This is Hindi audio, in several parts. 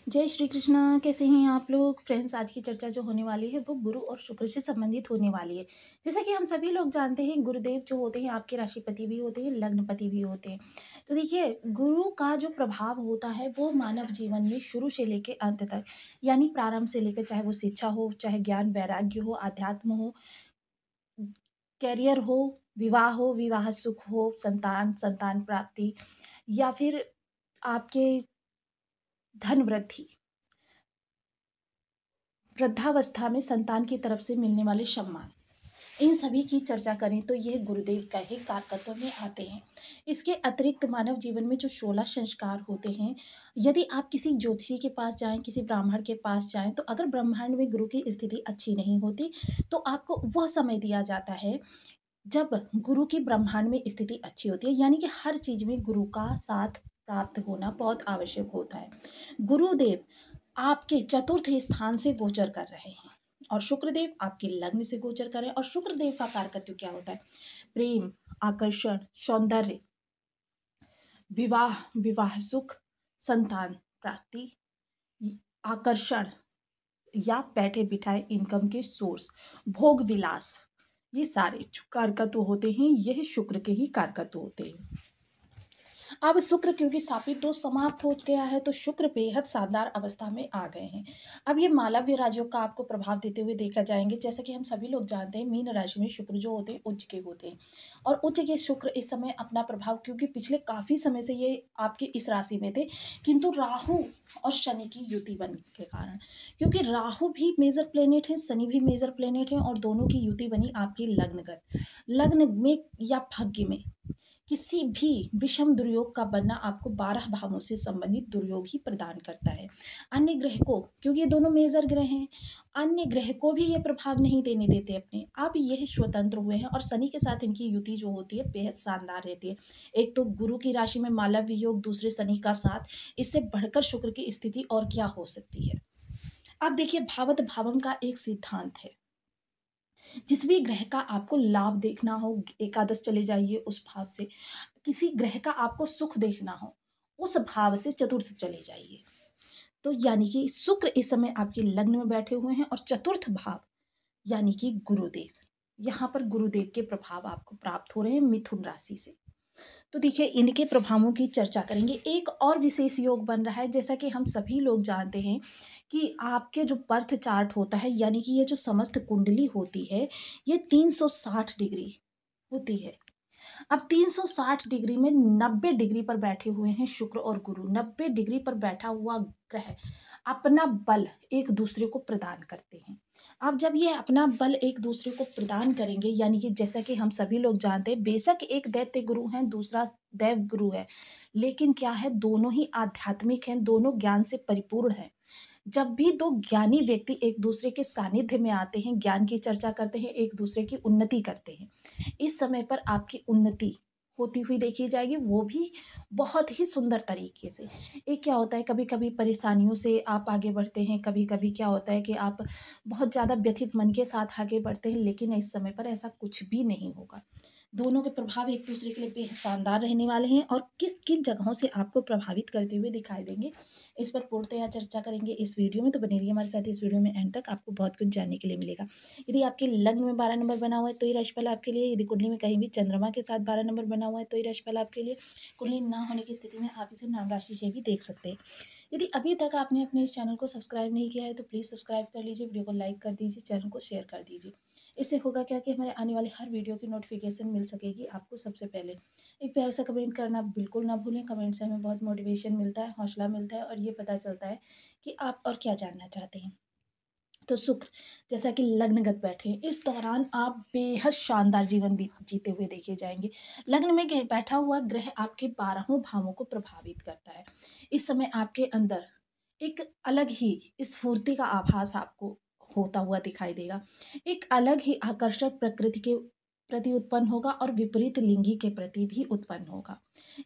जय श्री कृष्णा। कैसे हैं आप लोग फ्रेंड्स। आज की चर्चा जो होने वाली है वो गुरु और शुक्र से संबंधित होने वाली है। जैसा कि हम सभी लोग जानते हैं गुरुदेव जो होते हैं आपके राशिपति भी होते हैं, लग्नपति भी होते हैं। तो देखिए गुरु का जो प्रभाव होता है वो मानव जीवन में शुरू से लेके अंत तक, यानी प्रारंभ से लेकर, चाहे वो शिक्षा हो, चाहे ज्ञान वैराग्य हो, आध्यात्म हो, करियर हो, विवाह सुख हो, संतान प्राप्ति, या फिर आपके धन वृद्धि, वृद्धावस्था में संतान की तरफ से मिलने वाले सम्मान, इन सभी की चर्चा करें तो यह गुरुदेव का ही कारकत्व में आते हैं। इसके अतिरिक्त मानव जीवन में जो 16 संस्कार होते हैं, यदि आप किसी ज्योतिषी के पास जाएं, किसी ब्राह्मण के पास जाएं, तो अगर ब्रह्मांड में गुरु की स्थिति अच्छी नहीं होती तो आपको वह समय दिया जाता है जब गुरु की ब्रह्मांड में स्थिति अच्छी होती है। यानी कि हर चीज में गुरु का साथ प्राप्त होना बहुत आवश्यक होता है। गुरुदेव आपके चतुर्थ स्थान से गोचर कर रहे हैं और शुक्रदेव आपके लग्न से गोचर कर रहे हैं। और शुक्रदेव का कारकत्व क्या होता है? प्रेम, आकर्षण, सौंदर्य, विवाह सुख, संतान प्राप्ति, आकर्षण या बैठे बिठाए इनकम के सोर्स, भोग विलास, ये सारे जो कारकत्व होते हैं यह शुक्र के ही कारकत्व होते हैं। अब शुक्र क्योंकि सापित दोष समाप्त हो गया है तो शुक्र बेहद शानदार अवस्था में आ गए हैं। अब ये मालव्य राज्यों का आपको प्रभाव देते हुए देखा जाएंगे। जैसा कि हम सभी लोग जानते हैं मीन राशि में शुक्र जो होते हैं उच्च के होते हैं, और उच्च के शुक्र इस समय अपना प्रभाव, क्योंकि पिछले काफी समय से ये आपके इस राशि में थे, किंतु राहु और शनि की युति बन के कारण, क्योंकि राहु भी मेजर प्लेनेट है, शनि भी मेजर प्लेनेट है, और दोनों की युति बनी आपकी लग्न में या भाग्य में। किसी भी विषम दुर्योग का बनना आपको 12 भावों से संबंधित दुर्योग ही प्रदान करता है। अन्य ग्रह को, क्योंकि ये दोनों मेजर ग्रह हैं, अन्य ग्रह को भी ये प्रभाव नहीं देने देते अपने आप, यह स्वतंत्र हुए हैं। और शनि के साथ इनकी युति जो होती है बेहद शानदार रहती है। एक तो गुरु की राशि में मालव्य योग, दूसरे शनि का साथ, इससे बढ़कर शुक्र की स्थिति और क्या हो सकती है। अब देखिए भावत भावम का एक सिद्धांत है, जिस भी ग्रह का आपको लाभ देखना हो एकादश चले जाइए उस भाव से, किसी ग्रह का आपको सुख देखना हो उस भाव से चतुर्थ चले जाइए। तो यानी कि शुक्र इस समय आपके लग्न में बैठे हुए हैं और चतुर्थ भाव यानी कि गुरुदेव, यहाँ पर गुरुदेव के प्रभाव आपको प्राप्त हो रहे हैं मिथुन राशि से। तो देखिए इनके प्रभावों की चर्चा करेंगे। एक और विशेष योग बन रहा है, जैसा कि हम सभी लोग जानते हैं कि आपके जो बर्थ चार्ट होता है, यानी कि ये जो समस्त कुंडली होती है ये 360 डिग्री होती है। अब 360 डिग्री में 90 डिग्री पर बैठे हुए हैं शुक्र और गुरु। 90 डिग्री पर बैठा हुआ ग्रह अपना बल एक दूसरे को प्रदान करते हैं। अब जब ये अपना बल एक दूसरे को प्रदान करेंगे, यानी कि जैसा कि हम सभी लोग जानते हैं, बेशक एक दैत्य गुरु हैं दूसरा देव गुरु है, लेकिन क्या है दोनों ही आध्यात्मिक हैं, दोनों ज्ञान से परिपूर्ण हैं। जब भी दो ज्ञानी व्यक्ति एक दूसरे के सानिध्य में आते हैं, ज्ञान की चर्चा करते हैं, एक दूसरे की उन्नति करते हैं, इस समय पर आपकी उन्नति होती हुई देखी जाएगी, वो भी बहुत ही सुंदर तरीके से। एक क्या होता है, कभी कभी परेशानियों से आप आगे बढ़ते हैं, कभी कभी क्या होता है कि आप बहुत ज़्यादा व्यथित मन के साथ आगे बढ़ते हैं, लेकिन इस समय पर ऐसा कुछ भी नहीं होगा। दोनों के प्रभाव एक दूसरे के लिए बेहद शानदार रहने वाले हैं, और किस किन जगहों से आपको प्रभावित करते हुए दिखाई देंगे इस पर पूर्णतया चर्चा करेंगे इस वीडियो में। तो बने रहिए हमारे साथ इस वीडियो में एंड तक, आपको बहुत कुछ जानने के लिए मिलेगा। यदि आपके लग्न में 12 नंबर बना हुआ है तो ये राशिफल आपके लिए। यदि कुंडली में कहीं भी चंद्रमा के साथ 12 नंबर बना हुआ है तो ये राशिफल आपके लिए। कुंडली ना होने की स्थिति में आप इसे नाम राशि से भी देख सकते हैं। यदि अभी तक आपने अपने इस चैनल को सब्सक्राइब नहीं किया है तो प्लीज़ सब्सक्राइब कर लीजिए, वीडियो को लाइक कर दीजिए, चैनल को शेयर कर दीजिए। इससे होगा क्या कि हमारे आने वाले हर वीडियो की नोटिफिकेशन मिल सकेगी आपको सबसे पहले। एक प्यार सा कमेंट करना बिल्कुल ना भूलें। कमेंट से हमें बहुत मोटिवेशन मिलता है, हौसला मिलता है, और ये पता चलता है कि आप और क्या जानना चाहते हैं। तो शुक्र जैसा कि लग्नगत बैठे हैं, इस दौरान आप बेहद शानदार जीवन भी जीते हुए देखे जाएंगे। लग्न में बैठा हुआ ग्रह आपके 12हों भावों को प्रभावित करता है। इस समय आपके अंदर एक अलग ही स्फूर्ति का आभास आपको होता हुआ दिखाई देगा। एक अलग ही आकर्षक प्रकृति के प्रति उत्पन्न होगा और विपरीत लिंगी के प्रति भी उत्पन्न होगा।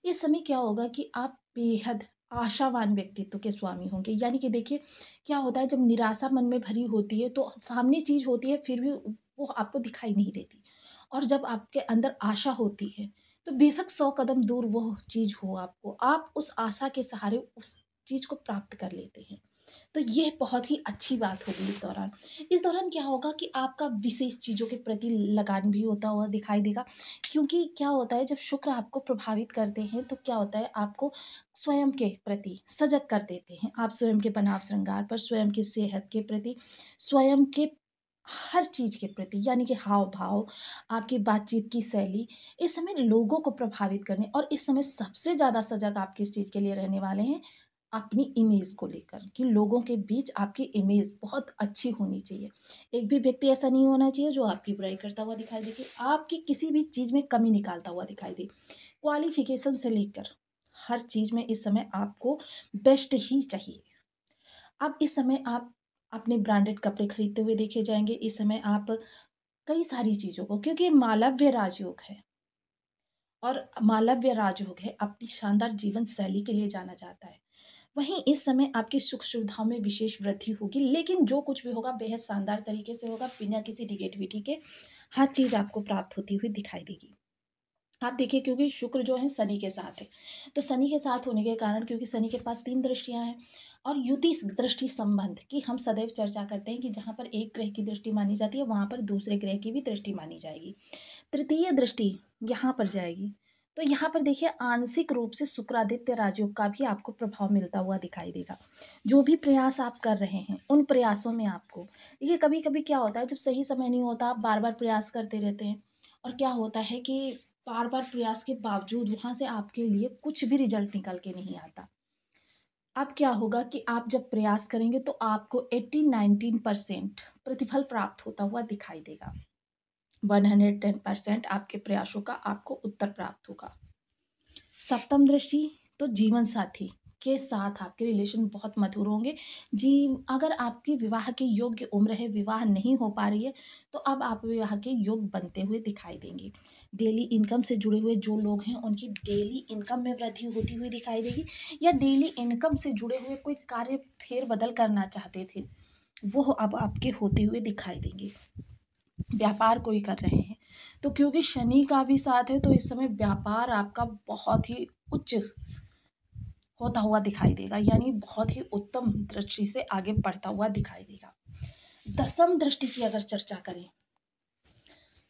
इस समय क्या होगा कि आप बेहद आशावान व्यक्तित्व के स्वामी होंगे। यानी कि देखिए क्या होता है, जब निराशा मन में भरी होती है तो सामने चीज होती है फिर भी वो आपको दिखाई नहीं देती, और जब आपके अंदर आशा होती है तो बेशक 100 कदम दूर वो चीज हो, आपको आप उस आशा के सहारे उस चीज को प्राप्त कर लेते हैं। तो ये बहुत ही अच्छी बात होगी इस दौरान। इस दौरान क्या होगा कि आपका विशेष चीज़ों के प्रति लगान भी होता हुआ दिखाई देगा, क्योंकि क्या होता है जब शुक्र आपको प्रभावित करते हैं तो क्या होता है आपको स्वयं के प्रति सजग कर देते हैं। आप स्वयं के बनाव श्रृंगार पर, स्वयं की सेहत के प्रति, स्वयं के हर चीज़ के प्रति यानी कि हाव-भाव, आपकी बातचीत की शैली, इस समय लोगों को प्रभावित करने और इस समय सबसे ज़्यादा सजग आप किस चीज़ के लिए रहने वाले हैं? अपनी इमेज को लेकर कि लोगों के बीच आपकी इमेज बहुत अच्छी होनी चाहिए। एक भी व्यक्ति ऐसा नहीं होना चाहिए जो आपकी बुराई करता हुआ दिखाई दे, कि आपकी किसी भी चीज़ में कमी निकालता हुआ दिखाई दे। क्वालिफ़िकेशन से लेकर हर चीज़ में इस समय आपको बेस्ट ही चाहिए। अब इस समय आप अपने ब्रांडेड कपड़े खरीदते हुए देखे जाएँगे, इस समय आप कई सारी चीज़ों को, क्योंकि ये मालव्य राजयोग है और मालव्य राजयोग है, अपनी शानदार जीवन शैली के लिए जाना जाता है। वहीं इस समय आपकी सुख-सुविधाओं में विशेष वृद्धि होगी, लेकिन जो कुछ भी होगा बेहद शानदार तरीके से होगा, बिना किसी नेगेटिविटी के हर चीज़ आपको प्राप्त होती हुई दिखाई देगी। आप देखिए, क्योंकि शुक्र जो है शनि के साथ है, तो शनि के साथ होने के कारण, क्योंकि शनि के पास 3 दृष्टियाँ हैं और युति स दृष्टि संबंध की हम सदैव चर्चा करते हैं कि जहाँ पर एक ग्रह की दृष्टि मानी जाती है, वहाँ पर दूसरे ग्रह की भी दृष्टि मानी जाएगी। तृतीय दृष्टि यहाँ पर जाएगी। तो यहाँ पर देखिए आंशिक रूप से शुक्रादित्य राजयोग का भी आपको प्रभाव मिलता हुआ दिखाई देगा। जो भी प्रयास आप कर रहे हैं, उन प्रयासों में आपको देखिए कभी-कभी क्या होता है जब सही समय नहीं होता, आप बार-बार प्रयास करते रहते हैं और क्या होता है कि बार-बार प्रयास के बावजूद वहाँ से आपके लिए कुछ भी रिज़ल्ट निकल के नहीं आता। अब क्या होगा कि आप जब प्रयास करेंगे तो आपको 80-19% प्रतिफल प्राप्त होता हुआ दिखाई देगा। 110% आपके प्रयासों का आपको उत्तर प्राप्त होगा। सप्तम दृष्टि तो जीवन साथी के साथ आपके रिलेशन बहुत मधुर होंगे। जी, अगर आपकी विवाह के योग्य उम्र है, विवाह नहीं हो पा रही है, तो अब आप विवाह के योग बनते हुए दिखाई देंगे। डेली इनकम से जुड़े हुए जो लोग हैं, उनकी डेली इनकम में वृद्धि होती हुई दिखाई देगी, या डेली इनकम से जुड़े हुए कोई कार्य फेर-बदल करना चाहते थे, वो अब आपके होते हुए दिखाई देंगे। व्यापार कोई कर रहे हैं, तो क्योंकि शनि का भी साथ है, तो इस समय व्यापार आपका बहुत ही उच्च होता हुआ दिखाई देगा, यानी बहुत ही उत्तम दृष्टि से आगे बढ़ता हुआ दिखाई देगा। दसम दृष्टि की अगर चर्चा करें,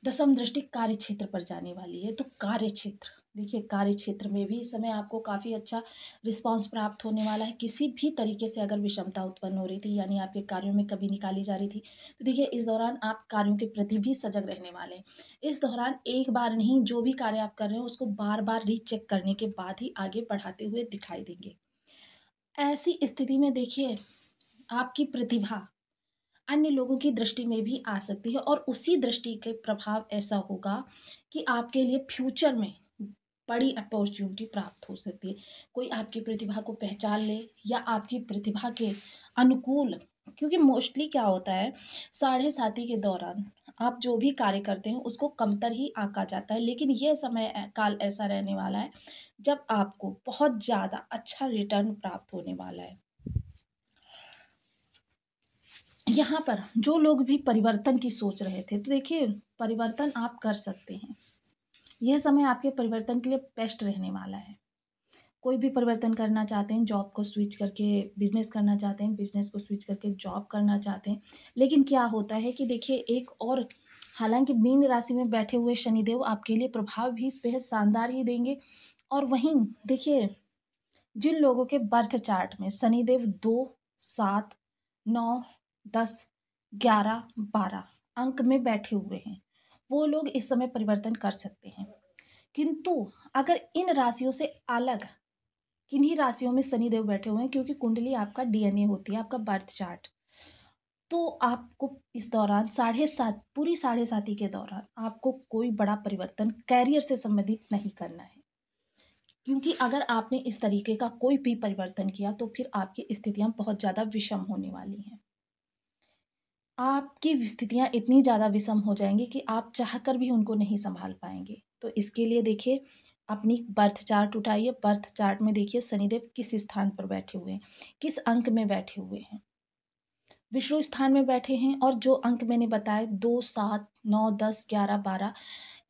दसम दृष्टि कार्य क्षेत्र पर जाने वाली है, तो कार्य क्षेत्र देखिए, कार्य क्षेत्र में भी इस समय आपको काफ़ी अच्छा रिस्पॉन्स प्राप्त होने वाला है। किसी भी तरीके से अगर विषमता उत्पन्न हो रही थी, यानी आपके कार्यों में कमी निकाली जा रही थी, तो देखिए इस दौरान आप कार्यों के प्रति भी सजग रहने वाले हैं। इस दौरान एक बार नहीं, जो भी कार्य आप कर रहे हैं उसको बार बार रीचेक करने के बाद ही आगे बढ़ाते हुए दिखाई देंगे। ऐसी स्थिति में देखिए आपकी प्रतिभा अन्य लोगों की दृष्टि में भी आ सकती है और उसी दृष्टि के प्रभाव ऐसा होगा कि आपके लिए फ्यूचर में बड़ी अपॉर्चुनिटी प्राप्त हो सकती है। कोई आपकी प्रतिभा को पहचान ले या आपकी प्रतिभा के अनुकूल, क्योंकि मोस्टली क्या होता है साढ़े साती के दौरान आप जो भी कार्य करते हैं उसको कमतर ही आंका जाता है, लेकिन ये समय काल ऐसा रहने वाला है जब आपको बहुत ज़्यादा अच्छा रिटर्न प्राप्त होने वाला है। यहाँ पर जो लोग भी परिवर्तन की सोच रहे थे, तो देखिए परिवर्तन आप कर सकते हैं। यह समय आपके परिवर्तन के लिए बेस्ट रहने वाला है। कोई भी परिवर्तन करना चाहते हैं, जॉब को स्विच करके बिज़नेस करना चाहते हैं, बिज़नेस को स्विच करके जॉब करना चाहते हैं। लेकिन क्या होता है कि देखिए एक और, हालाँकि मीन राशि में बैठे हुए शनिदेव आपके लिए प्रभाव भी बेहद शानदार ही देंगे, और वहीं देखिए जिन लोगों के बर्थ चार्ट में शनिदेव 2, 7, 9, 10, 11, 12 अंक में बैठे हुए हैं, वो लोग इस समय परिवर्तन कर सकते हैं। किंतु अगर इन राशियों से अलग किन्हीं राशियों में शनिदेव बैठे हुए हैं, क्योंकि कुंडली आपका डीएनए होती है, आपका बर्थ चार्ट, तो आपको इस दौरान साढ़े सात पूरी साढ़े साती के दौरान आपको कोई बड़ा परिवर्तन कैरियर से संबंधित नहीं करना है, क्योंकि अगर आपने इस तरीके का कोई भी परिवर्तन किया तो फिर आपकी स्थितियां बहुत ज़्यादा विषम होने वाली हैं। आपकी स्थितियां इतनी ज़्यादा विषम हो जाएंगी कि आप चाहकर भी उनको नहीं संभाल पाएंगे। तो इसके लिए देखिए अपनी बर्थ चार्ट उठाइए, बर्थ चार्ट में देखिए शनिदेव किस स्थान पर बैठे हुए हैं, किस अंक में बैठे हुए हैं। विषुव स्थान में बैठे हैं और जो अंक मैंने बताए 2, 7, 9, 10, 11, 12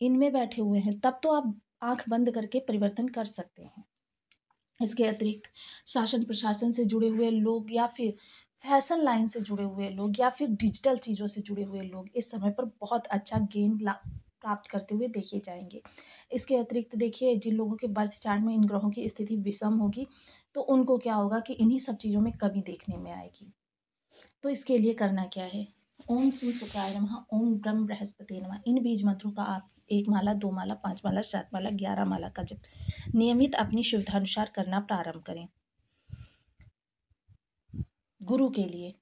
इनमें बैठे हुए हैं, तब तो आप आंख बंद करके परिवर्तन कर सकते हैं। इसके अतिरिक्त शासन प्रशासन से जुड़े हुए लोग या फिर फैशन लाइन से जुड़े हुए लोग या फिर डिजिटल चीज़ों से जुड़े हुए लोग इस समय पर बहुत अच्छा गेन ला प्राप्त करते हुए देखे जाएंगे। इसके अतिरिक्त देखिए, जिन लोगों के बर्थ चार्ट में इन ग्रहों की स्थिति विषम होगी तो उनको क्या होगा कि इन्हीं सब चीज़ों में कमी देखने में आएगी। तो इसके लिए करना क्या है, ओम श्री शुक्राय नमः, ओम ब्रह्म बृहस्पति नमः, इन बीज मंत्रों का आप 1 माला, 2 माला, 5 माला, 7 माला, 11 माला का जप नियमित अपनी सुविधानुसार करना प्रारंभ करें। गुरु के लिए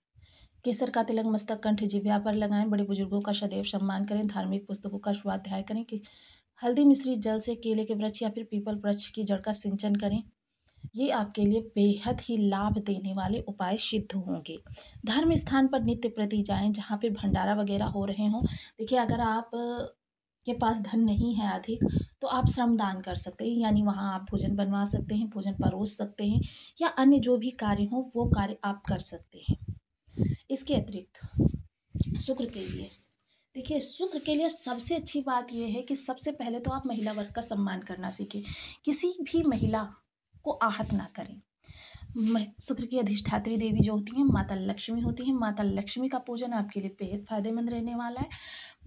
केसर का तिलक मस्तक, कंठ, जिह्वा पर लगाएं। बड़े बुजुर्गों का सदैव सम्मान करें। धार्मिक पुस्तकों का स्वाध्याय करें। कि हल्दी मिश्रित जल से केले के वृक्ष या फिर पीपल वृक्ष की जड़ का सिंचन करें। ये आपके लिए बेहद ही लाभ देने वाले उपाय सिद्ध होंगे। धर्म स्थान पर नित्य प्रति जाएं जहाँ पे भंडारा वगैरह हो रहे हों। देखिए, अगर आप के पास धन नहीं है अधिक तो आप श्रमदान कर सकते हैं, यानी वहाँ आप भोजन बनवा सकते हैं, भोजन परोस सकते हैं, या अन्य जो भी कार्य हो वो कार्य आप कर सकते हैं। इसके अतिरिक्त शुक्र के लिए, देखिए शुक्र के लिए सबसे अच्छी बात यह है कि सबसे पहले तो आप महिला वर्ग का सम्मान करना सीखें। किसी भी महिला को आहत ना करें। शुक्र की अधिष्ठात्री देवी जो होती हैं माता लक्ष्मी होती हैं। माता लक्ष्मी का पूजन आपके लिए बेहद फायदेमंद रहने वाला है।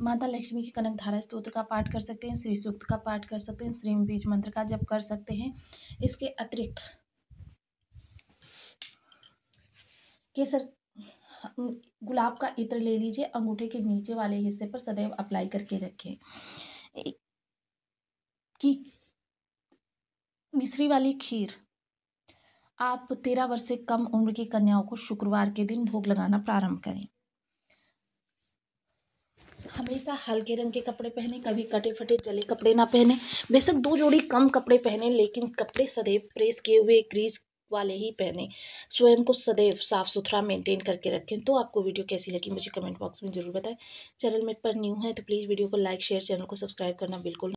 माता लक्ष्मी की कनकधारा स्तोत्र का पाठ कर सकते हैं, श्री सूक्त का पाठ कर सकते हैं, श्रीम बीज मंत्र का जप कर सकते हैं। इसके अतिरिक्त केसर गुलाब का इत्र ले लीजिए, अंगूठे के नीचे वाले हिस्से पर सदैव अप्लाई करके रखें। कि मिश्री वाली खीर आप 13 वर्ष से कम उम्र की कन्याओं को शुक्रवार के दिन भोग लगाना प्रारंभ करें। हमेशा हल्के रंग के कपड़े पहने, कभी कटे फटे जले कपड़े ना पहने। बेशक 2 जोड़ी कम कपड़े पहने, लेकिन कपड़े सदैव प्रेस किए हुए ग्रीस वाले ही पहने। स्वयं को सदैव साफ सुथरा मेंटेन करके रखें। तो आपको वीडियो कैसी लगी मुझे कमेंट बॉक्स में जरूर बताएं। चैनल में पर न्यू है तो प्लीज़ वीडियो को लाइक शेयर, चैनल को सब्सक्राइब करना बिल्कुल